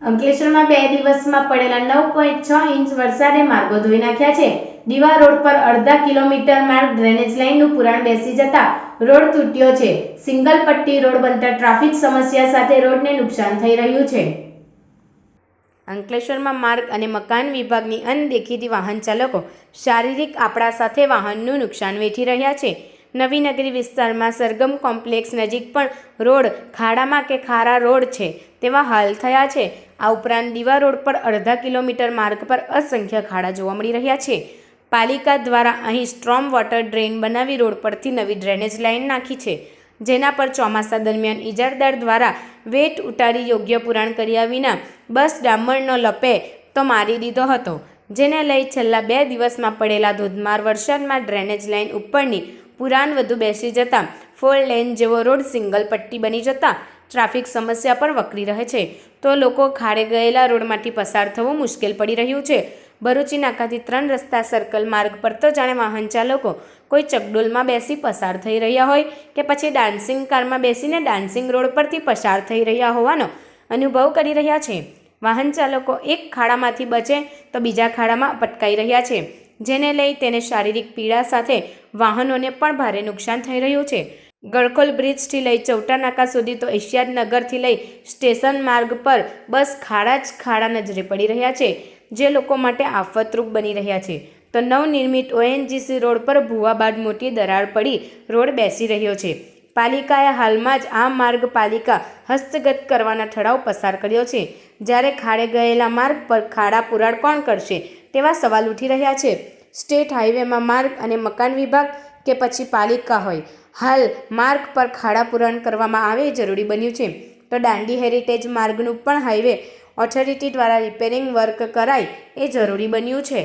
અંકલેશ્વરમાં 2 દિવસમાં પડેલા 9.6 ઇંચ વરસાદે માર્ગો ધોઈ નાખ્યા છે. દીવા રોડ પર અડધા કિલોમીટર માર્ગ ડ્રેનેજ લાઇનનું પુરાણ બેસી જતા રોડ તૂટ્યો છે. સિંગલ પટ્ટી રોડ બનતા ટ્રાફિક સમસ્યા સાથે રોડને નુકસાન થઈ રહ્યું છે. અંકલેશ્વરમાં માર્ગ અને મકાન વિભાગની અનદેખીથી વાહન ચાલકો શારીરિક આપડા સાથે વાહનનું નુકસાન વેઠી રહ્યા છે. નવીનગરી વિસ્તારમાં સરગમ કોમ્પ્લેક્સ નજીક પણ રોડ ખાડામાં કે ખારા રોડ છે તેવા હાલ થયા છે. આ ઉપરાંત દીવા રોડ પર અડધા કિલોમીટર માર્ગ પર અસંખ્ય ખાડા જોવા મળી રહ્યા છે. પાલિકા દ્વારા અહીં સ્ટ્રોમ વોટર ડ્રેન બનાવી રોડ પરથી નવી ડ્રેનેજ લાઇન નાખી છે, જેના પર ચોમાસા દરમિયાન ઇજારદાર દ્વારા વેટ ઉતારી યોગ્ય પુરાણ કર્યા વિના બસ ડામરનો લપે તો મારી દીધો હતો, જેને લઈ છેલ્લા 2 દિવસમાં પડેલા ધોધમાર વરસાદમાં ડ્રેનેજ લાઇન ઉપરની પુરાણ વધુ બેસી જતા 4 લેન જેવો રોડ સિંગલ પટ્ટી બની જતા ટ્રાફિક સમસ્યા પણ વકરી રહે છે, તો લોકો ખાડે ગયેલા રોડમાંથી પસાર થવું મુશ્કેલ પડી રહ્યું છે. ભરૂચી નાકાથી 3 રસ્તા સર્કલ માર્ગ પર તો જાણે વાહન ચાલકો કોઈ ચકડોલમાં બેસી પસાર થઈ રહ્યા હોય કે પછી ડાન્સિંગ કારમાં બેસીને ડાન્સિંગ રોડ પરથી પસાર થઈ રહ્યા હોવાનો અનુભવ કરી રહ્યા છે. વાહન ચાલકો એક ખાડામાંથી બચે તો બીજા ખાડામાં પટકાઈ રહ્યા છે, જેને લઈ તેને શારીરિક પીડા સાથે વાહનોને પણ ભારે નુકસાન થઈ રહ્યું છે. ગળખોલ બ્રિજથી લઈ ચૌટા નાકા સુધી તો એશિયાદનગરથી લઈ સ્ટેશન માર્ગ પર બસ ખાડા જ ખાડા નજરે પડી રહ્યા છે, જે લોકો માટે આફતરૂપ બની રહ્યા છે. તો નવનિર્મિત ONGC રોડ પર ભૂવા બાદ મોટી દરાર પડી રોડ બેસી રહ્યો છે. પાલિકાએ હાલમાં જ આ માર્ગ પાલિકા હસ્તગત કરવાના ઠરાવ પસાર કર્યો છે, જ્યારે ખાડે ગયેલા માર્ગ પર ખાડા પુરાણ કોણ કરશે તેવા સવાલ ઉઠી રહ્યા છે. સ્ટેટ હાઈવેમાં માર્ગ અને મકાન વિભાગ કે પછી પાલિકા હોય, હાલ માર્ગ પર ખાડા પુરાણ કરવામાં આવે એ જરૂરી બન્યું છે. તો દાંડી હેરિટેજ માર્ગનું પણ હાઈવે ઓથોરિટી દ્વારા રિપેરિંગ વર્ક કરાય એ જરૂરી બન્યું છે.